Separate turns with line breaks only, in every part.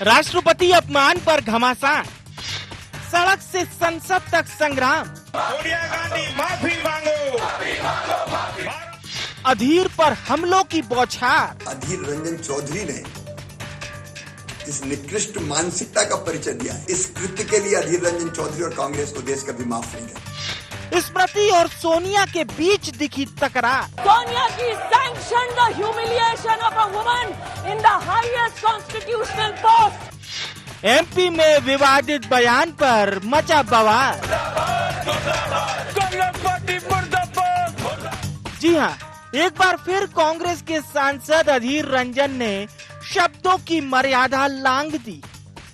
राष्ट्रपति अपमान पर घमासान, सड़क से संसद तक संग्राम।
सोनिया गांधी माफी मांगो।
अधीर पर हमलों की बौछार।
अधीर रंजन चौधरी ने जिस निकृष्ट मानसिकता का परिचय दिया है, इस कृत्य के लिए अधीर रंजन चौधरी और कांग्रेस को देश कभी माफ नहीं करेगा।
स्मृति और सोनिया के बीच दिखी तकरार।
सोनिया की sanction the humiliation of a woman in the highest constitutional post.
MP में विवादित बयान पर मचा बवाल। जी हाँ, एक बार फिर कांग्रेस के सांसद अधीर रंजन ने शब्दों की मर्यादा लांघ दी,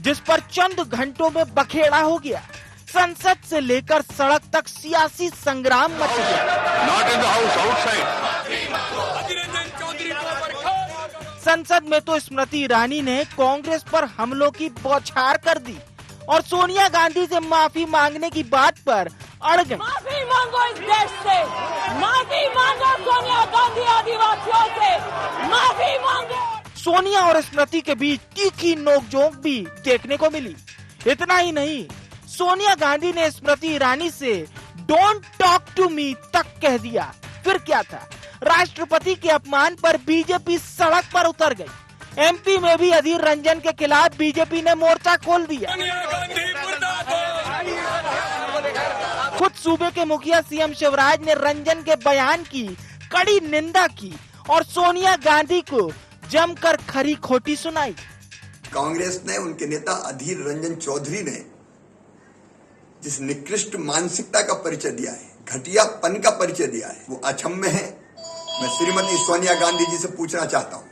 जिस पर चंद घंटों में बखेड़ा हो गया। संसद से लेकर सड़क तक सियासी संग्राम मच गया।
Not in the house, outside.
संसद में तो स्मृति ईरानी ने कांग्रेस पर हमलों की बौछार कर दी और सोनिया गांधी से माफी मांगने की बात पर अड़ गई।
माफी मांगो इस देश से, माफी मांगो सोनिया गांधी आदिवासियों से, माफी मांगो।
सोनिया और स्मृति के बीच तीखी नोकझोंक भी देखने को मिली। इतना ही नहीं, सोनिया गांधी ने स्मृति ईरानी से डोंट टॉक टू मी तक कह दिया। फिर क्या था, राष्ट्रपति के अपमान पर बीजेपी सड़क पर उतर गई। एमपी में भी अधीर रंजन के खिलाफ बीजेपी ने मोर्चा खोल दिया। खुद सूबे के मुखिया सीएम शिवराज ने रंजन के बयान की कड़ी निंदा की और सोनिया गांधी को जमकर खरी खोटी सुनाई।
कांग्रेस ने, उनके नेता अधीर रंजन चौधरी ने जिस निकृष्ट मानसिकता का परिचय दिया है, घटियापन का परिचय दिया है, वो अक्षम्य है। मैं श्रीमती सोनिया गांधी जी से पूछना चाहता हूँ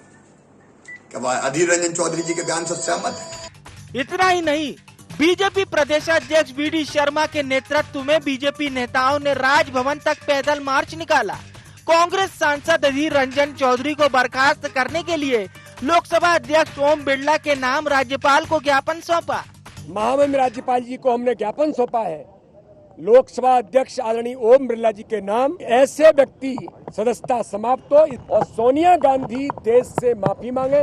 कि वह अधीर रंजन चौधरी जी के बयान से सहमत है?
इतना ही नहीं, बीजेपी प्रदेशाध्यक्ष वीडी शर्मा के नेतृत्व में बीजेपी नेताओं ने राजभवन तक पैदल मार्च निकाला। कांग्रेस सांसद अधीर रंजन चौधरी को बर्खास्त करने के लिए लोकसभा अध्यक्ष ओम बिरला के नाम राज्यपाल को ज्ञापन सौंपा।
महामहिम राज्यपाल जी को हमने ज्ञापन सौंपा है। लोकसभा अध्यक्ष आदरणीय ओम बिरला जी के नाम ऐसे व्यक्ति सदस्यता समाप्त हो और सोनिया गांधी देश से माफी मांगे।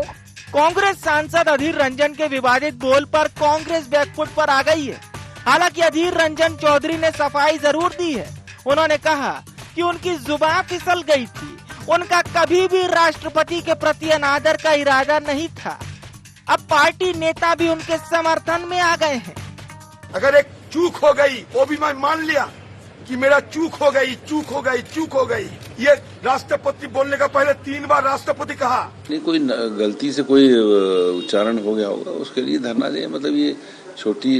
कांग्रेस सांसद अधीर रंजन के विवादित बोल पर कांग्रेस बैकफुट पर आ गई है। हालांकि अधीर रंजन चौधरी ने सफाई जरूर दी है। उन्होंने कहा कि उनकी जुबान फिसल गई थी, उनका कभी भी राष्ट्रपति के प्रति अनादर का इरादा नहीं था। अब पार्टी नेता भी उनके समर्थन में आ गए हैं।
अगर एक चूक हो गई, वो भी मैं मान लिया कि मेरा चूक हो गई। ये राष्ट्रपति बोलने का पहले 3 बार राष्ट्रपति कहा।
नहीं, कोई गलती से कोई उच्चारण हो गया होगा, उसके लिए धरना दे। मतलब ये छोटी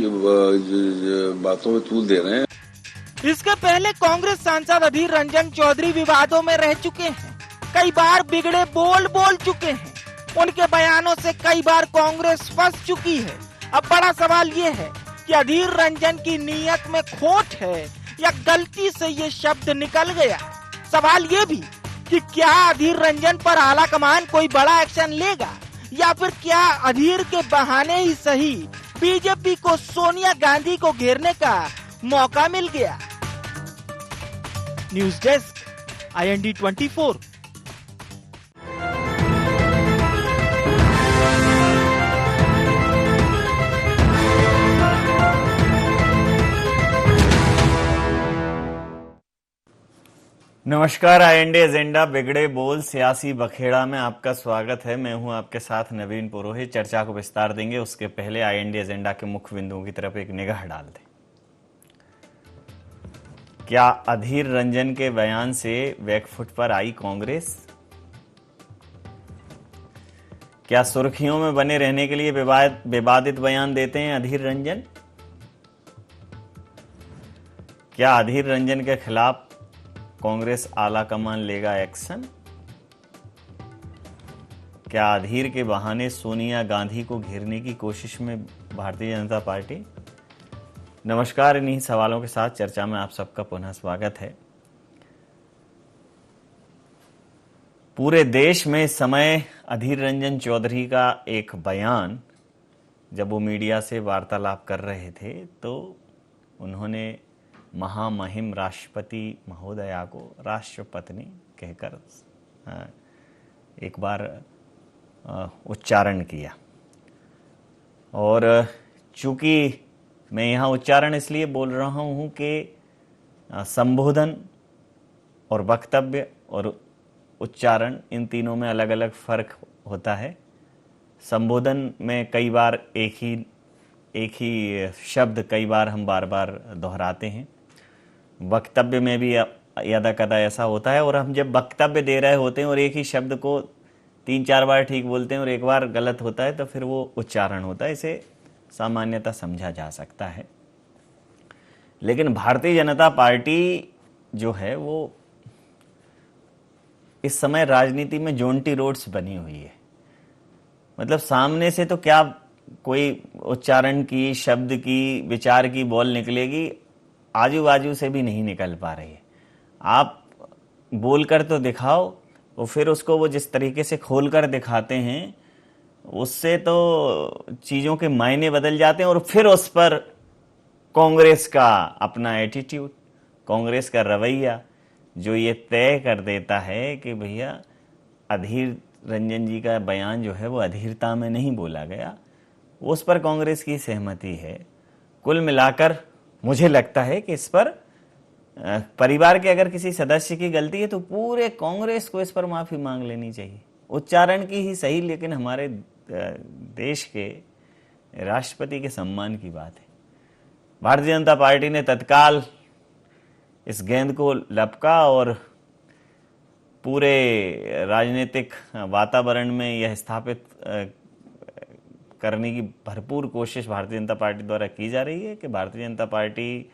बातों में तूल दे रहे हैं।
इसके पहले कांग्रेस सांसद अधीर रंजन चौधरी विवादों में रह चुके हैं। कई बार बिगड़े बोल चुके हैं। उनके बयानों से कई बार कांग्रेस फंस चुकी है। अब बड़ा सवाल ये है कि अधीर रंजन की नीयत में खोट है या गलती से ये शब्द निकल गया। सवाल ये भी कि क्या अधीर रंजन पर आला कमान कोई बड़ा एक्शन लेगा या फिर क्या अधीर के बहाने ही सही बीजेपी को सोनिया गांधी को घेरने का मौका मिल गया। News desk, IND 24।
नमस्कार, IND एजेंडा बिगड़े बोल सियासी बखेड़ा में आपका स्वागत है। मैं हूं आपके साथ नवीन पुरोहित। चर्चा को विस्तार देंगे, उसके पहले IND एजेंडा के मुख्य बिंदुओं की तरफ एक निगाह डाल दें। क्या अधीर रंजन के बयान से बैकफुट पर आई कांग्रेस? क्या सुर्खियों में बने रहने के लिए विवादित बयान देते हैं अधीर रंजन? क्या अधीर रंजन के खिलाफ कांग्रेस आला कमान लेगा एक्शन? क्या अधीर के बहाने सोनिया गांधी को घेरने की कोशिश में भारतीय जनता पार्टी? नमस्कार, इन्हीं सवालों के साथ चर्चा में आप सबका पुनः स्वागत है। पूरे देश में इस समय अधीर रंजन चौधरी का एक बयान, जब वो मीडिया से वार्तालाप कर रहे थे तो उन्होंने महामहिम राष्ट्रपति महोदया को राष्ट्रपत्नी कहकर एक बार उच्चारण किया और चूंकि मैं यहाँ उच्चारण इसलिए बोल रहा हूँ कि संबोधन और वक्तव्य और उच्चारण इन तीनों में अलग अलग फर्क होता है। संबोधन में कई बार एक ही शब्द कई बार हम बार बार दोहराते हैं। वक्तव्य में भी यदा कदा ऐसा होता है, और हम जब वक्तव्य दे रहे होते हैं और एक ही शब्द को 3-4 बार ठीक बोलते हैं और एक बार गलत होता है तो फिर वो उच्चारण होता है। इसे सामान्यतः समझा जा सकता है। लेकिन भारतीय जनता पार्टी जो है वो इस समय राजनीति में जोंटी रोड्स बनी हुई है। मतलब सामने से तो क्या कोई उच्चारण की, शब्द की, विचार की बॉल निकलेगी, आजू बाजू से भी नहीं निकल पा रही है। आप बोलकर तो दिखाओ, और फिर उसको वो जिस तरीके से खोलकर दिखाते हैं उससे तो चीज़ों के मायने बदल जाते हैं। और फिर उस पर कांग्रेस का अपना एटीट्यूड, कांग्रेस का रवैया जो ये तय कर देता है कि भैया अधीर रंजन जी का बयान जो है वो अधीरता में नहीं बोला गया, उस पर कांग्रेस की सहमति है। कुल मिलाकर मुझे लगता है कि इस पर परिवार के अगर किसी सदस्य की गलती है तो पूरे कांग्रेस को इस पर माफी मांग लेनी चाहिए। उच्चारण की ही सही, लेकिन हमारे देश के राष्ट्रपति के सम्मान की बात है। भारतीय जनता पार्टी ने तत्काल इस गेंद को लपका और पूरे राजनीतिक वातावरण में यह स्थापित करने की भरपूर कोशिश भारतीय जनता पार्टी द्वारा की जा रही है कि भारतीय जनता पार्टी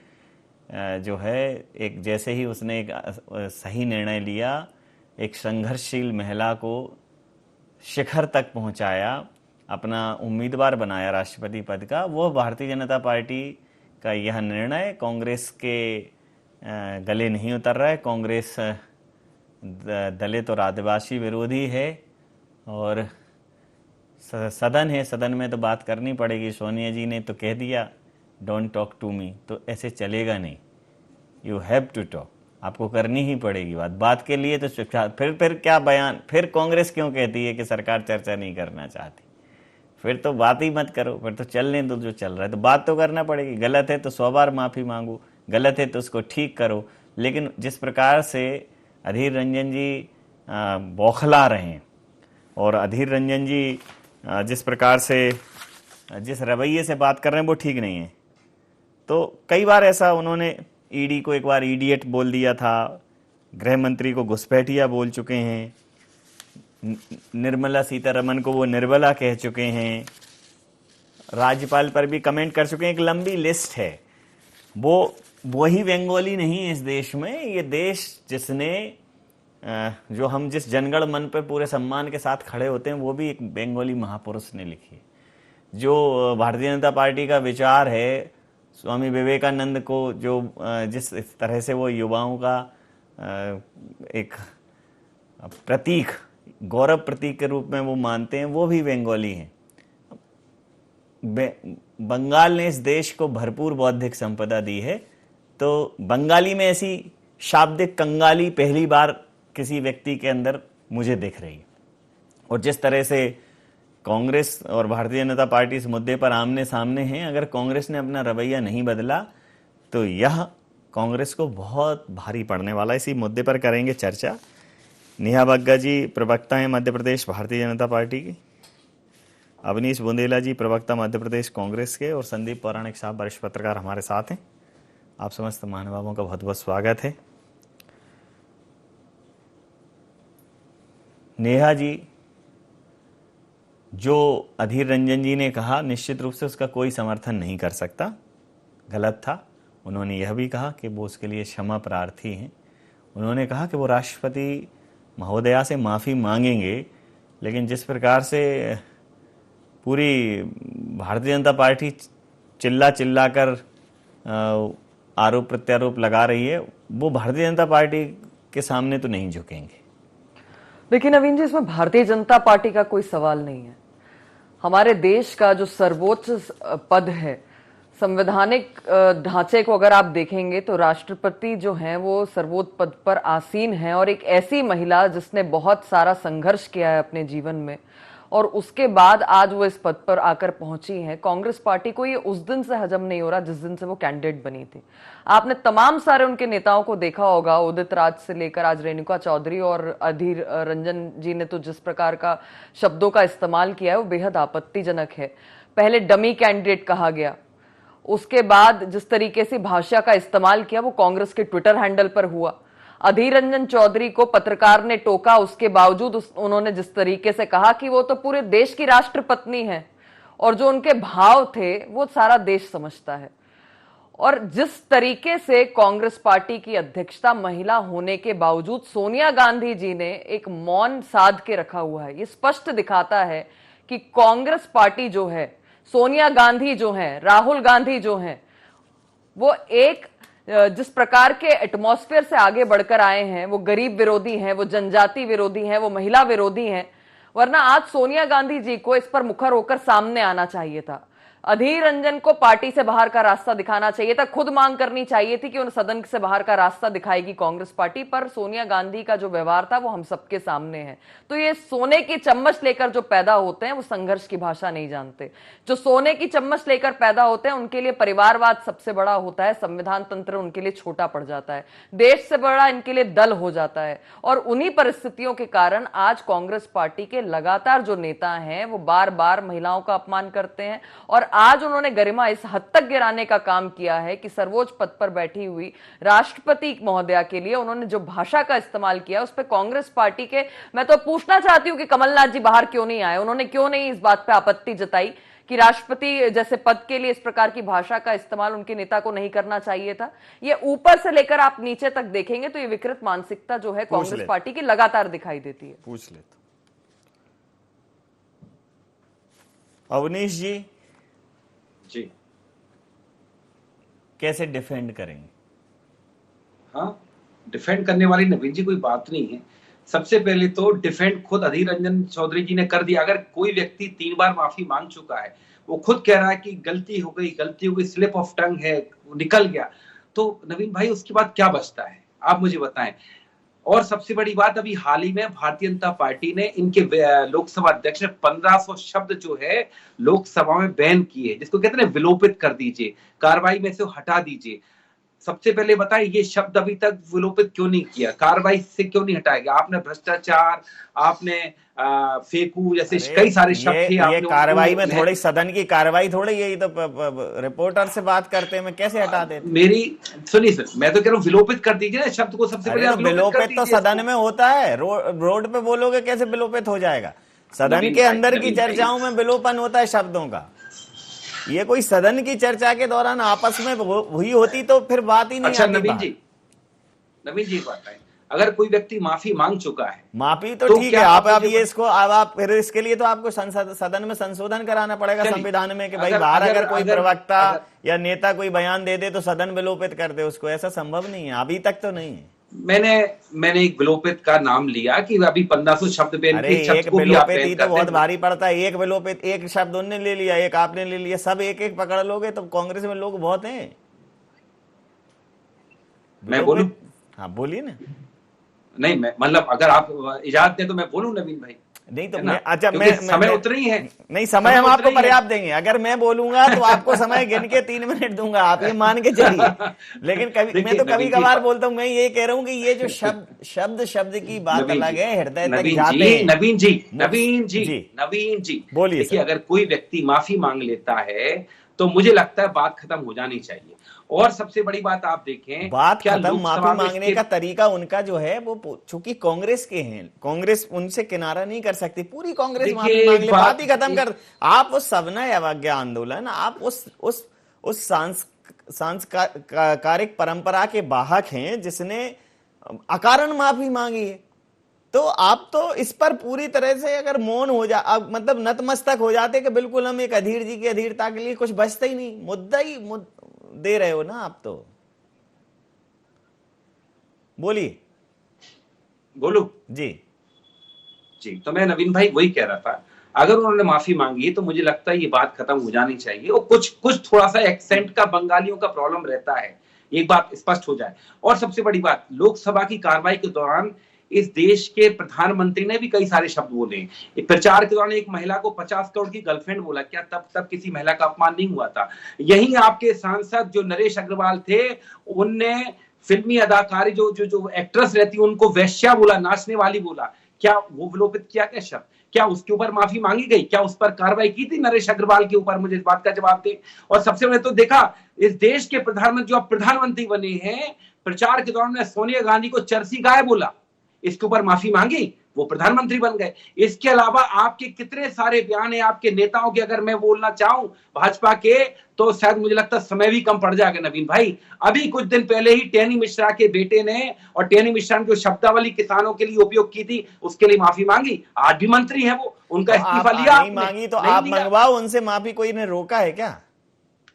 जो है एक जैसे ही उसने एक सही निर्णय लिया, एक संघर्षशील महिला को शिखर तक पहुंचाया, अपना उम्मीदवार बनाया राष्ट्रपति पद का, वो भारतीय जनता पार्टी का यह निर्णय कांग्रेस के गले नहीं उतर रहा है। कांग्रेस दलित और आदिवासी विरोधी है और सदन है, सदन में तो बात करनी पड़ेगी। सोनिया जी ने तो कह दिया डोंट टॉक टू मी, तो ऐसे चलेगा नहीं। यू हैव टू टॉक, आपको करनी ही पड़ेगी बात के लिए तो फिर क्या बयान, फिर कांग्रेस क्यों कहती है कि सरकार चर्चा नहीं करना चाहती? फिर तो बात ही मत करो, फिर तो चलने दो जो चल रहा है। तो बात तो करना पड़ेगी। गलत है तो 100 बार माफ़ी मांगो, गलत है तो उसको ठीक करो। लेकिन जिस प्रकार से अधीर रंजन जी बौखला रहे हैं और अधीर रंजन जी जिस प्रकार से जिस रवैये से बात कर रहे हैं वो ठीक नहीं है। तो कई बार ऐसा उन्होंने ईडी को एक बार इडियट बोल दिया था, गृह मंत्री को घुसपैठिया बोल चुके हैं, निर्मला सीतारमण को वो निर्बला कह चुके हैं, राज्यपाल पर भी कमेंट कर चुके हैं। एक लंबी लिस्ट है। वो वही बंगाली नहीं है इस देश में। ये देश जिसने जो हम जिस जनगण मन पर पूरे सम्मान के साथ खड़े होते हैं वो भी एक बंगाली महापुरुष ने लिखी है। जो भारतीय जनता पार्टी का विचार है, स्वामी विवेकानंद को जो जिस तरह से वो युवाओं का एक प्रतीक, गौरव प्रतीक के रूप में वो मानते हैं, वो भी बंगाली हैं। बंगाल ने इस देश को भरपूर बौद्धिक संपदा दी है। तो बंगाली में ऐसी शाब्दिक कंगाली पहली बार किसी व्यक्ति के अंदर मुझे दिख रही है। और जिस तरह से कांग्रेस और भारतीय जनता पार्टी इस मुद्दे पर आमने सामने हैं, अगर कांग्रेस ने अपना रवैया नहीं बदला तो यह कांग्रेस को बहुत भारी पड़ने वाला है। इसी मुद्दे पर करेंगे चर्चा। नेहा बग्गा जी प्रवक्ता हैं मध्य प्रदेश भारतीय जनता पार्टी की, अवनीश बुंदेला जी प्रवक्ता मध्य प्रदेश कांग्रेस के, और संदीप पौराणिक साहब वरिष्ठ पत्रकार हमारे साथ हैं। आप समस्त महानुभावों का बहुत बहुत स्वागत है। नेहा जी, जो अधीर रंजन जी ने कहा निश्चित रूप से उसका कोई समर्थन नहीं कर सकता, गलत था। उन्होंने यह भी कहा कि वो उसके लिए क्षमा प्रार्थी हैं। उन्होंने कहा कि वो राष्ट्रपति महोदया से माफ़ी मांगेंगे, लेकिन जिस प्रकार से पूरी भारतीय जनता पार्टी चिल्ला कर आरोप प्रत्यारोप लगा रही है, वो भारतीय जनता पार्टी के सामने तो नहीं झुकेंगे।
लेकिन नवीन जी, इसमें भारतीय जनता पार्टी का कोई सवाल नहीं है। हमारे देश का जो सर्वोच्च पद है, संवैधानिक ढांचे को अगर आप देखेंगे तो राष्ट्रपति जो हैं वो सर्वोच्च पद पर आसीन हैं, और एक ऐसी महिला जिसने बहुत सारा संघर्ष किया है अपने जीवन में, और उसके बाद आज वो इस पद पर आकर पहुंची हैं। कांग्रेस पार्टी को ये उस दिन से हजम नहीं हो रहा जिस दिन से वो कैंडिडेट बनी थी। आपने तमाम सारे उनके नेताओं को देखा होगा, उदित राज से लेकर आज रेणुका चौधरी और अधीर रंजन जी ने तो जिस प्रकार का शब्दों का इस्तेमाल किया है वो बेहद आपत्तिजनक है। पहले डमी कैंडिडेट कहा गया, उसके बाद जिस तरीके से भाषा का इस्तेमाल किया वो कांग्रेस के ट्विटर हैंडल पर हुआ। अधीर रंजन चौधरी को पत्रकार ने टोका, उसके बावजूद उन्होंने जिस तरीके से कहा कि वो तो पूरे देश की राष्ट्रपत्नी है, और जो उनके भाव थे वो सारा देश समझता है। और जिस तरीके से कांग्रेस पार्टी की अध्यक्षता महिला होने के बावजूद सोनिया गांधी जी ने एक मौन साध के रखा हुआ है, ये स्पष्ट दिखाता है कि कांग्रेस पार्टी जो है, सोनिया गांधी जो है, राहुल गांधी जो है, वो एक जिस प्रकार के एटमॉस्फेयर से आगे बढ़कर आए हैं, वो गरीब विरोधी हैं, वो जनजाति विरोधी हैं, वो महिला विरोधी हैं। वरना आज सोनिया गांधी जी को इस पर मुखर होकर सामने आना चाहिए था। अधीर रंजन को पार्टी से बाहर का रास्ता दिखाना चाहिए था, खुद मांग करनी चाहिए थी कि उन सदन से बाहर का रास्ता दिखाएगी कांग्रेस पार्टी। पर सोनिया गांधी का जो व्यवहार था वो हम सबके सामने है। तो ये सोने की चम्मच लेकर जो पैदा होते हैं वो संघर्ष की भाषा नहीं जानते। जो सोने की चम्मच लेकर पैदा होते हैं उनके लिए परिवारवाद सबसे बड़ा होता है, संविधान तंत्र उनके लिए छोटा पड़ जाता है, देश से बड़ा इनके लिए दल हो जाता है। और उन्हीं परिस्थितियों के कारण आज कांग्रेस पार्टी के लगातार जो नेता हैं वो बार बार महिलाओं का अपमान करते हैं। और आज उन्होंने गरिमा इस हद तक गिराने का काम किया है कि सर्वोच्च पद पर बैठी हुई राष्ट्रपति महोदया के लिए उन्होंने जो भाषा का इस्तेमाल किया उस पर कांग्रेस पार्टी के, मैं तो पूछना चाहती हूं कि कमलनाथ जी बाहर क्यों नहीं आए, उन्होंने क्यों नहीं इस बात पे आपत्ति जताई कि राष्ट्रपति जैसे पद के लिए इस प्रकार की भाषा का इस्तेमाल उनके नेता को नहीं करना चाहिए था। ये ऊपर से लेकर आप नीचे तक देखेंगे तो ये विकृत मानसिकता जो है कांग्रेस पार्टी की लगातार दिखाई देती है।
पूछ लेता अवनीश जी
जी,
कैसे डिफेंड करेंगे?
हाँ, डिफेंड करने वाली नवीन जी कोई बात नहीं है। सबसे पहले तो डिफेंड खुद अधीर रंजन चौधरी जी ने कर दिया। अगर कोई व्यक्ति 3 बार माफी मांग चुका है, वो खुद कह रहा है कि गलती हो गई, स्लिप ऑफ टंग है, निकल गया, तो नवीन भाई उसके बाद क्या बचता है, आप मुझे बताएं। और सबसे बड़ी बात, अभी हाल ही में भारतीय जनता पार्टी ने इनके लोकसभा अध्यक्ष ने 1500 शब्द जो है लोकसभा में बैन किए, जिसको कहते हैं विलोपित कर दीजिए, कार्रवाई में से हटा दीजिए। सबसे पहले बताएं ये शब्द अभी तक विलोपित क्यों नहीं किया, कार्रवाई से क्यों नहीं हटाया गया? आपने भ्रष्टाचार, आपने फेकू जैसे कई सारे शब्द थे।
ये कार्रवाई में थोड़ी सदन की कार्रवाई थोड़ी, यही तो रिपोर्टर से बात करते हैं, मैं कैसे हटा देते?
मेरी सुनिए सर, मैं तो कह रहा हूँ विलोपित कर दीजिए ना शब्द को। सबसे पहले
विलोपित तो सदन में होता है, रोड पे बोलोगे कैसे विलोपित हो जाएगा? सदन के अंदर की चर्चाओं में विलोपन होता है शब्दों का। ये कोई सदन की चर्चा के दौरान आपस में हुई होती तो फिर बात ही नहीं आती।
नवीन जी बात है, अगर कोई व्यक्ति माफी मांग चुका है,
माफी तो ठीक है, आप ये इसको आप फिर इसके लिए तो आपको सदन में संशोधन कराना पड़ेगा संविधान में कि भाई बाहर अगर कोई प्रवक्ता या नेता कोई बयान दे दे तो सदन विलोपित कर दे उसको। ऐसा संभव नहीं है, अभी तक तो नहीं है।
मैंने एक विलोपित का नाम लिया कि अभी 1500 शब्द बैन किए।
एक विलोपित ही तो बहुत भारी पड़ता है। एक विलोपित, एक शब्द उन्होंने ले लिया, एक आपने ले लिया, सब एक एक पकड़ लोगे तो कांग्रेस में लोग बहुत हैं।
मैं बोलूं?
हाँ बोलिए ना।
नहीं, मैं मतलब अगर आप इजाजत दें तो मैं बोलूं नवीन भाई?
नहीं तो अच्छा मैं
समय उतना ही है।
नहीं, समय हम आपको पर्याप्त देंगे। अगर मैं बोलूंगा तो आपको समय गिन के 3 मिनट दूंगा, आप ये मान के चलिए। लेकिन कभी मैं तो कभी कभार बोलता हूँ, मैं ये कह रहा हूँ कि ये जो शब्द की बात अलग है, हृदय तक जाते हैं।
नवीन जी बोलिए। देखिए, अगर कोई व्यक्ति माफी मांग लेता है तो मुझे लगता है बात खत्म हो जानी चाहिए। और सबसे बड़ी बात आप देखें,
बात खत्म, माफी मांगने का तरीका उनका जो है वो चूंकि कांग्रेस के हैं, कांग्रेस उनसे किनारा नहीं कर सकती। पूरी कांग्रेस माफी मांग ले, बात ही खत्म कर। आप उस सवर्ण अवज्ञा आंदोलन, आप उस सांस्कृतिक परंपरा के वाहक हैं जिसने अकारण माफी मांगी है। तो आप तो इस पर पूरी तरह से अगर मौन हो जा, मतलब नतमस्तक हो जाते कि बिल्कुल हम एक अधीर जी की अधीरता के लिए कुछ बचता ही नहीं, मुद्दा ही दे रहे हो ना आप। तो बोलिए।
बोलू जी, तो मैं नवीन भाई वही कह रहा था, अगर उन्होंने माफी मांगी है तो मुझे लगता है ये बात खत्म हो जानी चाहिए। और कुछ थोड़ा सा एक्सेंट का बंगालियों का प्रॉब्लम रहता है, एक बात स्पष्ट हो जाए। और सबसे बड़ी बात, लोकसभा की कार्रवाई के दौरान इस देश के प्रधानमंत्री ने भी कई सारे शब्द बोले हैं। प्रचार के दौरान एक महिला को 50 करोड़ की गर्लफ्रेंड बोला, क्या तब किसी महिला का अपमान नहीं हुआ था? यही आपके सांसद जो नरेश अग्रवाल थे, उनने फिल्मी अदाकारी जो एक्ट्रेस रहती है उनको वैश्या बोला, नाचने वाली बोला। क्या वो विलोपित किया क्या शब्द? क्या उसके ऊपर माफी मांगी गई? क्या उस पर कार्रवाई की थी नरेश अग्रवाल के ऊपर? मुझे इस बात का जवाब दे। और सबसे पहले तो देखा, इस देश के प्रधानमंत्री जो अब प्रधानमंत्री बने हैं, प्रचार के दौरान सोनिया गांधी को चरसी गाय बोला, इसके ऊपर माफी मांगी, वो प्रधानमंत्री बन गए। इसके अलावा आपके कितने सारे बयान है आपके नेताओं के, अगर मैं बोलना चाहूं भाजपा के, तो शायद मुझे लगता है समय भी कम पड़ जाएगा नवीन भाई। अभी कुछ दिन पहले ही टेनी मिश्रा के बेटे ने, और टेनी मिश्रा ने जो शब्दावली किसानों के लिए उपयोग की थी, उसके लिए माफी मांगी। आज भी मंत्री है वो, उनका इस्तीफा लिया
नहीं मांगी तो आप मंगवाओ उनसे माफी, कोई ने रोका है क्या?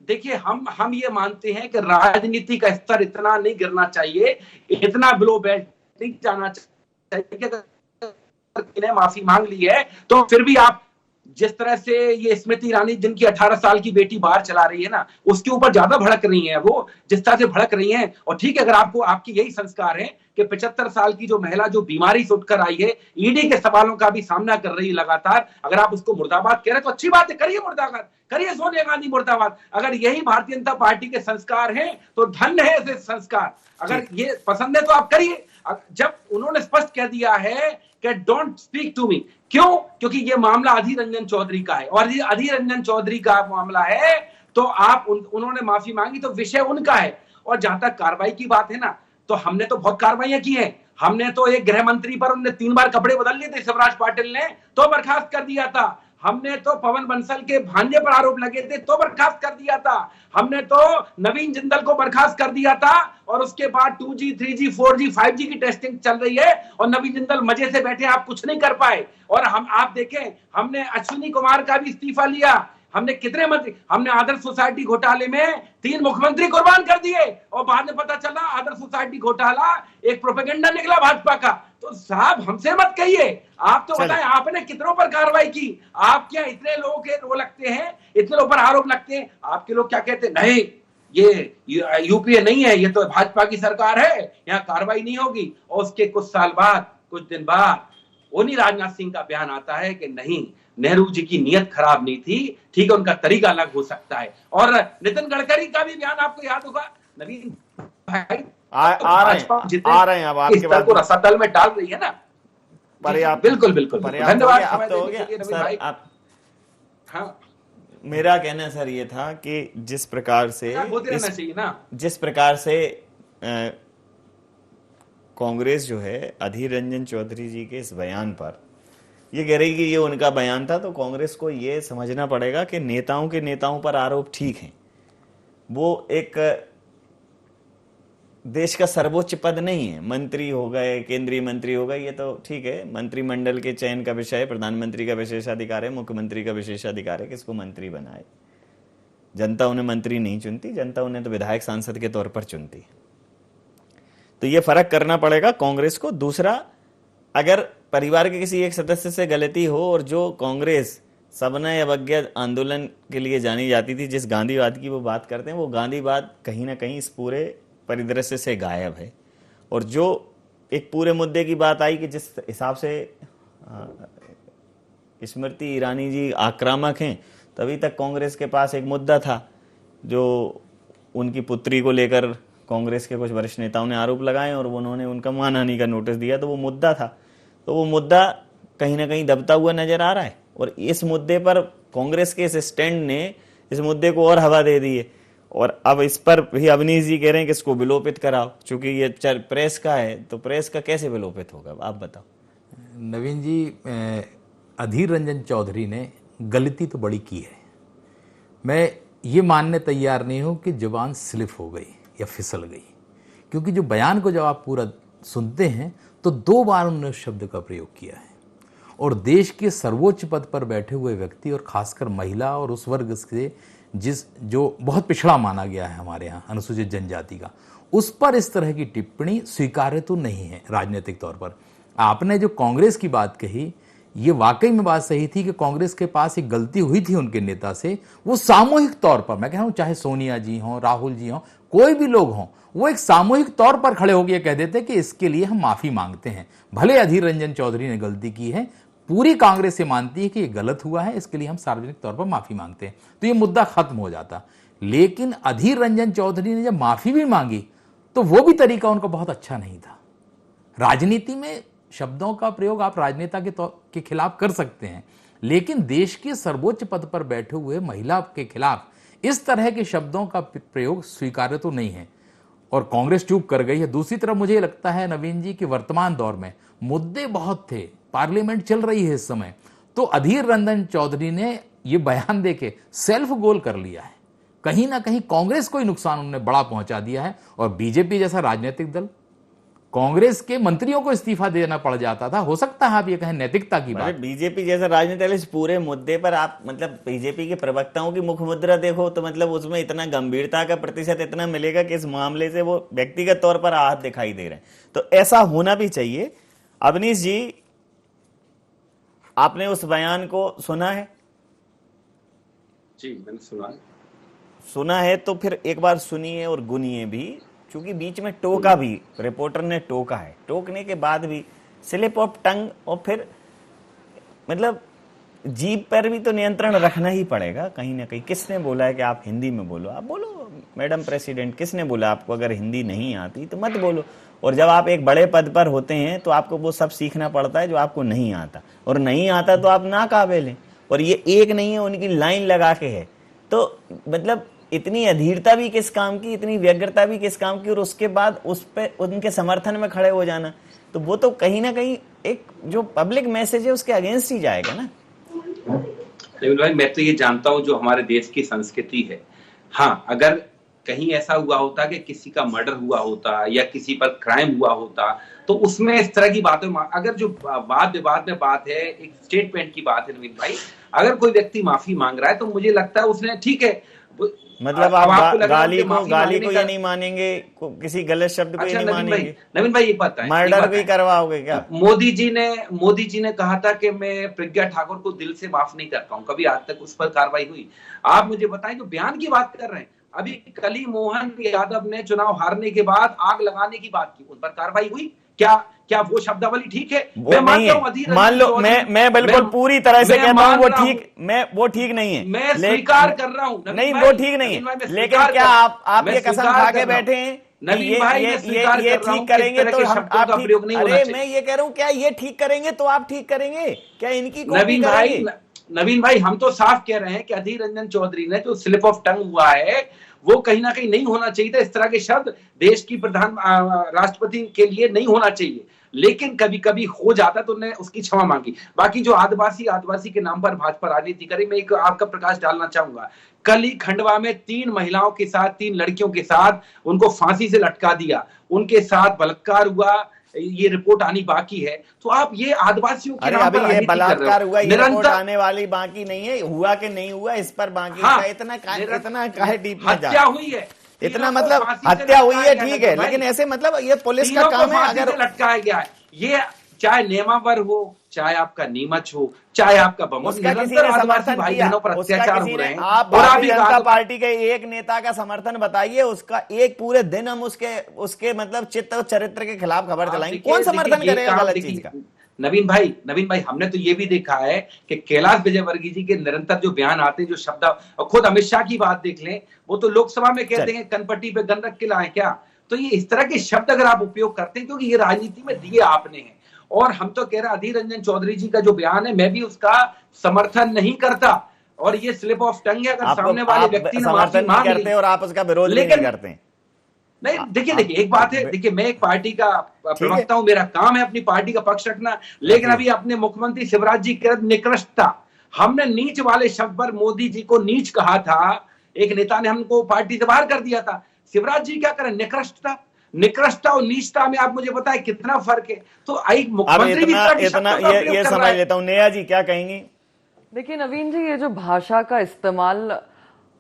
देखिए, हम ये मानते हैं कि राजनीति का स्तर इतना नहीं गिरना चाहिए, इतना बिलो बेल्ट नहीं जाना चाहिए। ने माफी मांग ली है तो फिर भी आप जिस तरह से ये स्मृति ईरानी जिनकी 18 साल की बेटी बाहर चला रही है ना, उसके ऊपर ज्यादा भड़क रही है वो, जिस तरह से भड़क रही हैं। और ठीक है, अगर आपको आपकी यही संस्कार है कि 75 साल की जो महिला जो बीमारी से उठकर आई है, ईडी के सवालों का भी सामना कर रही है लगातार, अगर आप उसको मुर्दाबाद कह रहे हैं तो अच्छी बात है, करिए मुर्दाबाद, करिए सोनिया गांधी मुर्दाबाद। अगर यही भारतीय जनता पार्टी के संस्कार हैं तो धन्य है ऐसे संस्कार। अगर ये पसंद है तो आप करिए। जब उन्होंने स्पष्ट कह दिया है कि डोंट स्पीक टू मी, क्यों? क्योंकि ये मामला अधीर रंजन चौधरी का है, और ये अधीर रंजन चौधरी का मामला है, तो आप उन्होंने माफी मांगी तो विषय उनका है। और जहां तक कार्रवाई की बात है ना, तो हमने तो बहुत कार्रवाइयां की हैं। हमने तो एक गृह मंत्री पर उन्होंने 3 बार कपड़े बदल लिए थे, शिवराज पाटिल ने, तो बर्खास्त कर दिया था। हमने तो पवन बंसल के भांजे पर आरोप लगे थे तो बर्खास्त कर दिया था। हमने तो नवीन जिंदल को बर्खास्त कर दिया था, और उसके बाद 2G, 3G, 4G, 5G की टेस्टिंग चल रही है, और नवीन जिंदल मजे से बैठे, आप कुछ नहीं कर पाए। और आप देखें, हमने अश्विनी कुमार का भी इस्तीफा लिया। हमने कितने मंत्री, हमने आदर्श सोसाइटी घोटाले में 3 मुख्यमंत्री कुर्बान कर दिए, और बाद में पता चला आदर्श सोसाइटी घोटाला एक प्रोपेगेंडा निकला भाजपा का। तो साहब हमसे मत कहिए, आप तो बताएं आपने कितनों पर कार्रवाई की? आप क्या इतने लोगों के रो लगते हैं, इतने लोगों पर आरोप लगते हैं, आपके लोग क्या कहते हैं? नहीं, ये यूपीए नहीं है, ये तो भाजपा की सरकार है, यहाँ कार्रवाई नहीं होगी। और उसके कुछ साल बाद, कुछ दिन बाद उन्हीं राजनाथ सिंह का बयान आता है कि नहीं, नेहरू जी की नीयत खराब नहीं थी, ठीक है, उनका तरीका अलग हो सकता है। और नितिन गडकरी का भी बयान आपको याद होगा, नवीन भाई
आ रहे हैं अब आपके बाद,
को रसातल में डाल रही है ना। बिल्कुल धन्यवाद।
अब तो हो गया सर। आप,
हाँ,
मेरा कहना सर ये था कि जिस प्रकार से कांग्रेस जो है अधीर रंजन चौधरी जी के इस बयान पर ये कह रही कि ये उनका बयान था, तो कांग्रेस को ये समझना पड़ेगा कि नेताओं पर आरोप ठीक हैं, वो एक देश का सर्वोच्च पद नहीं है। मंत्री हो गए, केंद्रीय मंत्री हो गए, ये तो ठीक है, मंत्रिमंडल के चयन का विषय है, प्रधानमंत्री का विशेषाधिकार है, मुख्यमंत्री का विशेषाधिकार है किसको मंत्री बनाए। जनता उन्हें मंत्री नहीं चुनती, जनता उन्हें तो विधायक सांसद के तौर पर चुनती। तो ये फर्क करना पड़ेगा कांग्रेस को। दूसरा, अगर परिवार के किसी एक सदस्य से गलती हो, और जो कांग्रेस सविनय अवज्ञा आंदोलन के लिए जानी जाती थी, जिस गांधीवाद की वो बात करते हैं, वो गांधीवाद कहीं ना कहीं इस पूरे परिदृश्य से गायब है। और जो एक पूरे मुद्दे की बात आई कि जिस हिसाब से स्मृति ईरानी जी आक्रामक हैं, तभी तक कांग्रेस के पास एक मुद्दा था जो उनकी पुत्री को लेकर कांग्रेस के कुछ वरिष्ठ नेताओं ने आरोप लगाए, और उन्होंने उनका मानहानि का नोटिस दिया, तो वो मुद्दा था। तो वो मुद्दा कहीं ना कहीं दबता हुआ नजर आ रहा है, और इस मुद्दे पर कांग्रेस के इस स्टैंड ने इस मुद्दे को और हवा दे दी है। और अब इस पर भी अवनीश जी कह रहे हैं कि इसको विलोपित कराओ, क्योंकि ये प्रेस का है, तो प्रेस का कैसे विलोपित होगा, आप बताओ।
नवीन जी, अधीर रंजन चौधरी ने गलती तो बड़ी की है। मैं ये मानने तैयार नहीं हूँ कि जुबान स्लिप हो गई या फिसल गई, क्योंकि जो बयान को जब आप पूरा सुनते हैं तो 2 बार उन्होंने उस शब्द का प्रयोग किया है, और देश के सर्वोच्च पद पर बैठे हुए व्यक्ति, और खासकर महिला और उस वर्ग से जो बहुत पिछड़ा माना गया है हमारे यहाँ, अनुसूचित जनजाति का, उस पर इस तरह की टिप्पणी स्वीकार्य तो नहीं है राजनीतिक तौर पर। आपने जो कांग्रेस की बात कही, ये वाकई में बात सही थी कि कांग्रेस के पास एक गलती हुई थी उनके नेता से। वो सामूहिक तौर पर, मैं कह रहा हूं, चाहे सोनिया जी हों, राहुल जी हों, कोई भी लोग हों, वो एक सामूहिक तौर पर खड़े होकर कह देते कि इसके लिए हम माफी मांगते हैं। भले अधीर रंजन चौधरी ने गलती की है, पूरी कांग्रेस ये मानती है कि ये गलत हुआ है, इसके लिए हम सार्वजनिक तौर पर माफी मांगते हैं, तो ये मुद्दा खत्म हो जाता। लेकिन अधीर रंजन चौधरी ने जब माफी भी मांगी तो वो भी तरीका उनका बहुत अच्छा नहीं था। राजनीति में शब्दों का प्रयोग आप राजनेता के खिलाफ कर सकते हैं, लेकिन देश के सर्वोच्च पद पर बैठे हुए महिला के खिलाफ इस तरह के शब्दों का प्रयोग स्वीकार्य तो नहीं है, और कांग्रेस चूक कर गई है। दूसरी तरफ मुझे लगता है नवीन जी कि वर्तमान दौर में मुद्दे बहुत थे, पार्लियामेंट चल रही है इस समय, तो अधीर रंजन चौधरी ने यह बयान देके सेल्फ गोल कर लिया है। कहीं ना कहीं कांग्रेस को ही नुकसान उन्होंने बड़ा पहुंचा दिया है, और बीजेपी जैसा राजनीतिक दल, कांग्रेस के मंत्रियों को इस्तीफा देना पड़ जाता था। हो सकता है आप ये कहें नैतिकता की बात,
बीजेपी जैसा राजनीतिक दल इस पूरे मुद्दे पर आप मतलब बीजेपी के प्रवक्ताओं की मुखमुद्रा देखो तो मतलब उसमें इतना गंभीरता का प्रतिशत इतना मिलेगा कि इस मामले से वो व्यक्तिगत तौर पर आहत दिखाई दे रहे हैं। तो ऐसा होना भी चाहिए। अवनीश जी, आपने उस बयान को सुना है?
जी मैंने
सुना है, तो फिर एक बार सुनिए और गुनिए भी, क्योंकि बीच में टोका भी, रिपोर्टर ने टोका है, टोकने के बाद भी स्लिप ऑफ टंग, और फिर मतलब जीभ पर भी तो नियंत्रण रखना ही पड़ेगा कहीं ना कहीं। किसने बोला है कि आप हिंदी में बोलो? आप बोलो मैडम प्रेसिडेंट, किसने बोला आपको अगर हिंदी नहीं आती तो मत बोलो? और जब आप एक बड़े पद पर होते हैं तो आपको वो सब सीखना पड़ता है जो आपको नहीं आता, और नहीं आता तो आप नाकाबिल हैं। और ये एक नहीं है, उनकी लाइन लगा के है। तो मतलब इतनी अधीरता भी किस काम की, इतनी व्यग्रता भी किस काम की, और उसके बाद उस पे उनके समर्थन में खड़े हो जाना, तो वो तो कहीं ना कहीं एक जो पब्लिक मैसेज है उसके अगेंस्ट ही जाएगा ना।
भाई मैं तो ये जानता हूं जो हमारे देश की संस्कृति है, हाँ अगर कहीं ऐसा हुआ होता कि किसी का मर्डर हुआ होता या किसी पर क्राइम हुआ होता तो उसमें इस तरह की बातें, अगर जो वाद विवाद में बात है, एक स्टेटमेंट की बात है नवीन भाई, अगर कोई व्यक्ति माफी मांग रहा है तो मुझे लगता है उसने ठीक है,
मतलब आप गाली को ये नहीं मानेंगे, किसी गलत शब्द को ये नहीं मानेंगे?
नवीन भाई ये पता है
मर्डर भी करवाओगे क्या?
मोदी जी ने कहा था कि मैं प्रज्ञा ठाकुर को दिल से माफ नहीं करता हूं, कभी आज तक उस पर कार्रवाई हुई? आप मुझे बताएं, जो बयान की बात कर रहे हैं, अभी कली मोहन यादव ने चुनाव हारने के बाद आग लगाने की बात की, उन पर कार्रवाई हुई क्या वो शब्दावली ठीक है?
मैं नहीं है, मान लो मैं बिल्कुल पूरी तरह से कहता हूं वो ठीक नहीं है,
मैं स्वीकार कर रहा हूं,
नहीं वो ठीक नहीं है, लेकिन क्या आप ये कसम खा के बैठे हैं ये ठीक करेंगे तो हम आप ठीक? अरे मैं ये कह रहा हूं, क्या ये ठीक करेंगे तो आप ठीक करेंगे क्या? इनकी कॉपी करेंगे?
नवीन भाई हम तो साफ कह रहे हैं कि अधीर रंजन चौधरी ने जो स्लिप ऑफ टंग हुआ है वो कहीं ना कहीं नहीं होना चाहिए था। इस तरह के शब्द देश की प्रधान राष्ट्रपति के लिए नहीं होना चाहिए, लेकिन कभी कभी हो जाता तो उन्होंने उसकी क्षमा मांगी। बाकी जो आदिवासी के नाम पर भाजपा राजनीति करे, मैं एक आपका प्रकाश डालना चाहूंगा। कल ही खंडवा में 3 महिलाओं के साथ, 3 लड़कियों के साथ उनको फांसी से लटका दिया, उनके साथ बलात्कार हुआ, ये रिपोर्ट आनी बाकी है। तो आप ये आदिवासियों के नाम पर
ये बलात्कार हुआ, ये रिपोर्ट आने वाली बाकी नहीं है, हुआ कि नहीं हुआ इस पर बाकी है। इतना काहे डीप में
हत्या हुई है,
इतना मतलब हत्या हुई है ठीक है, लेकिन ऐसे मतलब ये पुलिस का काम है। अगर
लटकाया गया है, ये चाहे नेमावर हो, चाहे आपका नीमच हो, चाहे आपका बमोस, निरंतर आदिवासी भाई बहनों पर अत्याचार हो रहे हैं।
आप भारतीय जनता पार्टी के एक नेता का समर्थन बताइए, उसका एक पूरे दिन हम उसके मतलब चित्त और चरित्र के खिलाफ खबर चलाएंगे। कौन समर्थन करेगा गलत चीज का?
नवीन भाई हमने तो ये भी देखा है कि कैलाश विजयवर्गीय जी के निरंतर जो बयान आते हैं, जो शब्द, और खुद अमित शाह की बात देख लें, वो तो लोकसभा में कहते हैं कनपट्टी पे गन रख के लाए क्या। तो ये इस तरह के शब्द अगर आप उपयोग करते हैं, क्योंकि ये राजनीति में दिए आपने हैं, और हम तो कह रहे हैं अधीर रंजन चौधरी जी का जो बयान है मैं भी उसका समर्थन नहीं करता, और ये स्लिप ऑफ टंग है। अगर सामने वाले व्यक्ति ने
समर्थन नहीं करते और आप उसका विरोध नहीं करते हैं,
नहीं देखिए एक बात है, देखिए मैं एक पार्टी का प्रवक्ता हूं, मेरा काम है अपनी पार्टी का पक्ष रखना, लेकिन अभी अपने मुख्यमंत्री शिवराज जी के निकृष्टता, हमने नीच वाले शब्द पर मोदी जी को नीच कहा था, एक नेता ने हमको पार्टी से बाहर कर दिया था। शिवराज जी क्या करें? निकृष्टता और नीचता में आप मुझे बताएं कितना फर्क है। तो एक मुख्यमंत्री भी
इतना ये समझ लेता हूं। नेहा जी क्या कहेंगी?
देखिए नवीन जी, ये जो भाषा का इस्तेमाल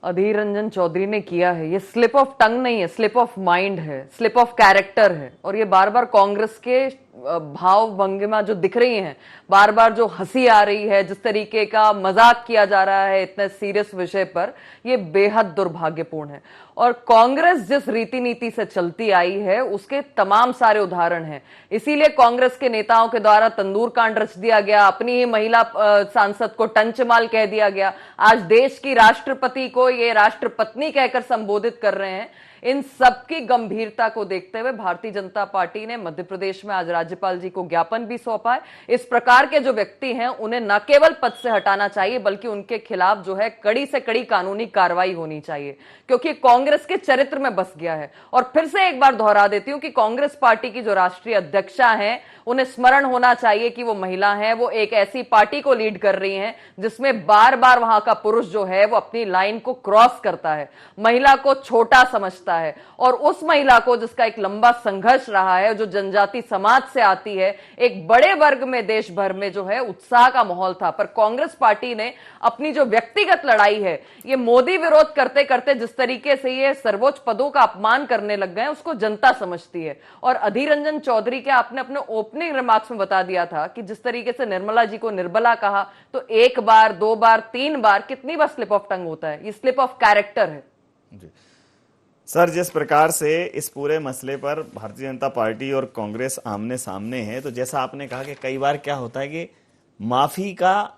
अधीर रंजन चौधरी ने किया है, ये स्लिप ऑफ टंग नहीं है, स्लिप ऑफ माइंड है, स्लिप ऑफ कैरेक्टर है, और ये बार बार कांग्रेस के भाव भंगिमा जो दिख रही हैं, बार बार जो हंसी आ रही है, जिस तरीके का मजाक किया जा रहा है इतने सीरियस विषय पर, ये बेहद दुर्भाग्यपूर्ण है। और कांग्रेस जिस रीति नीति से चलती आई है उसके तमाम सारे उदाहरण हैं। इसीलिए कांग्रेस के नेताओं के द्वारा तंदूर कांड रच दिया गया, अपनी ही महिला सांसद को टंचमाल कह दिया गया, आज देश की राष्ट्रपति को ये राष्ट्रपत्नी कहकर संबोधित कर रहे हैं। इन सबकी गंभीरता को देखते हुए भारतीय जनता पार्टी ने मध्य प्रदेश में आज राज्यपाल जी को ज्ञापन भी सौंपा है। इस प्रकार के जो व्यक्ति हैं उन्हें न केवल पद से हटाना चाहिए बल्कि उनके खिलाफ जो है कड़ी से कड़ी कानूनी कार्रवाई होनी चाहिए, क्योंकि कांग्रेस के चरित्र में बस गया है। और फिर से एक बार दोहरा देती हूं कि कांग्रेस पार्टी की जो राष्ट्रीय अध्यक्षा हैं उन्हें स्मरण होना चाहिए कि वो महिला हैं, वो एक ऐसी पार्टी को लीड कर रही हैं जिसमें बार बार वहां का पुरुष जो है वो अपनी लाइन को क्रॉस करता है, महिला को छोटा समझता है। और उस महिला को जिसका एक लंबा संघर्ष रहा है, जो जनजाति समाज से आती है, एक बड़े वर्ग में देश भर में जो है उत्साह का माहौल था, पर कांग्रेस पार्टी ने अपनी जो व्यक्तिगत लड़ाई है, ये मोदी विरोध करते करते जिस तरीके से ये सर्वोच्च पदों का अपमान करने लग गए उसको जनता समझती है। और अधीर रंजन चौधरी के आपने अपने ओपनिंग रिमार्क्स में बता दिया था कि जिस तरीके से निर्मला जी को निर्बला कहा, तो एक बार, दो बार, तीन बार, कितनी बार स्लिप ऑफ टंग होता है? ये स्लिप ऑफ कैरेक्टर है
जी। सर, जिस प्रकार से इस पूरे मसले पर भारतीय जनता पार्टी और कांग्रेस आमने सामने है, तो जैसा आपने कहा कि कई बार क्या होता है कि माफी का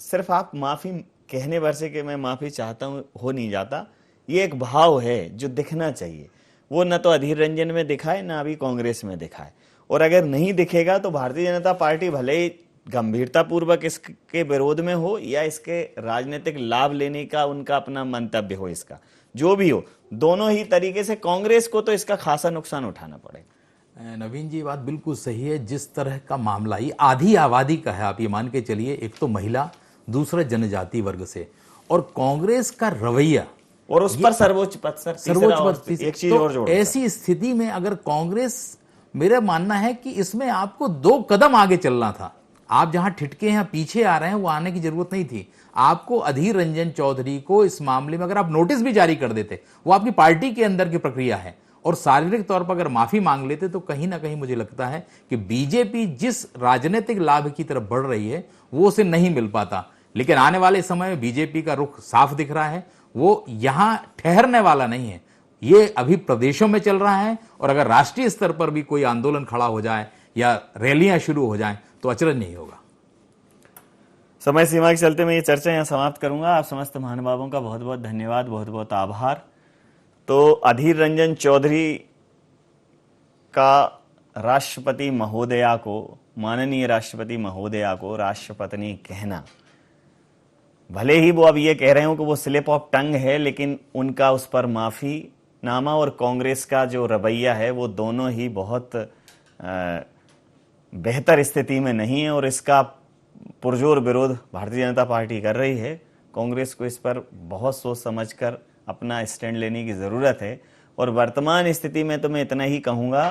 सिर्फ आप माफी कहने भर से कि मैं माफी चाहता हूं हो नहीं जाता। ये एक भाव है जो दिखना चाहिए, वो न तो अधीर रंजन में दिखा है ना अभी कांग्रेस में दिखा है। और अगर नहीं दिखेगा तो भारतीय जनता पार्टी भले ही गंभीरता पूर्वक इसके विरोध में हो या इसके राजनीतिक लाभ लेने का उनका अपना मंतव्य हो, इसका जो भी हो, दोनों ही तरीके से कांग्रेस को तो इसका खासा नुकसान उठाना पड़ेगा।
नवीन जी, बात बिल्कुल सही है। जिस तरह का मामला ये आधी आबादी का है, आप ये मान के चलिए, एक तो महिला, दूसरा जनजाति वर्ग से, और कांग्रेस का रवैया
और उस पर सर्वोच्च पद, सर सर्वोच्च पद, एक चीज और जोड़ो।
ऐसी स्थिति में अगर कांग्रेस, मेरा मानना है कि इसमें आपको 2 कदम आगे चलना था। आप जहां ठिठके हैं, पीछे आ रहे हैं, वो आने की जरूरत नहीं थी। आपको अधीर रंजन चौधरी को इस मामले में अगर आप नोटिस भी जारी कर देते, वो आपकी पार्टी के अंदर की प्रक्रिया है, और शारीरिक तौर पर अगर माफी मांग लेते, तो कहीं ना कहीं मुझे लगता है कि बीजेपी जिस राजनीतिक लाभ की तरफ बढ़ रही है वो उसे नहीं मिल पाता। लेकिन आने वाले समय में बीजेपी का रुख साफ दिख रहा है, वो यहां ठहरने वाला नहीं है, ये अभी प्रदेशों में चल रहा है। और अगर राष्ट्रीय स्तर पर भी कोई आंदोलन खड़ा हो जाए या रैलियां शुरू हो जाएं तो अचरज नहीं होगा।
समय सीमा के चलते मैं ये चर्चा यहाँ समाप्त करूंगा। आप समस्त महानुभावों का बहुत बहुत धन्यवाद, बहुत बहुत आभार। तो अधीर रंजन चौधरी का राष्ट्रपति महोदया को, माननीय राष्ट्रपति महोदया को राष्ट्रपत्नी कहना, भले ही वो अब ये कह रहे हो कि वो स्लिप ऑफ टंग है, लेकिन उनका उस पर माफी नामा और कांग्रेस का जो रवैया है वो दोनों ही बहुत बेहतर स्थिति में नहीं है, और इसका पुरजोर विरोध भारतीय जनता पार्टी कर रही है। कांग्रेस को इस पर बहुत सोच समझकर अपना स्टैंड लेने की ज़रूरत है। और वर्तमान स्थिति में तो मैं इतना ही कहूँगा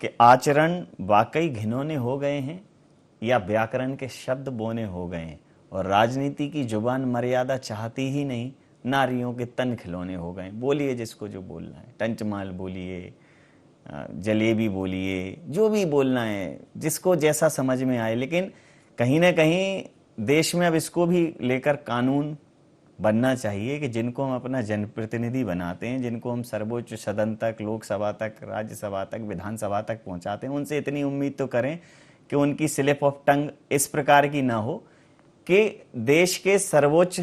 कि आचरण वाकई घिनौने हो गए हैं या व्याकरण के शब्द बोने हो गए हैं, और राजनीति की जुबान मर्यादा चाहती ही नहीं, नारियों के तन खिलौने हो गए। बोलिए जिसको जो बोलना है, टंचमाल बोलिए, जलेबी बोलिए, जो भी बोलना है, जिसको जैसा समझ में आए। लेकिन कहीं ना कहीं देश में अब इसको भी लेकर कानून बनना चाहिए कि जिनको हम अपना जनप्रतिनिधि बनाते हैं, जिनको हम सर्वोच्च सदन तक, लोकसभा तक, राज्यसभा तक, विधानसभा तक पहुंचाते हैं, उनसे इतनी उम्मीद तो करें कि उनकी स्लिप ऑफ टंग इस प्रकार की ना हो कि देश के सर्वोच्च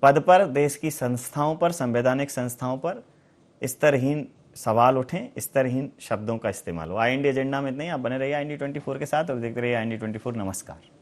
पद पर, देश की संस्थाओं पर, संवैधानिक संस्थाओं पर इस तरहीन सवाल उठें, इस तरहीन शब्दों का इस्तेमाल हो। IND एजेंडा में इतना ही। आप बने रहिए IND 24 के साथ और देखते रहिए IND 24। नमस्कार।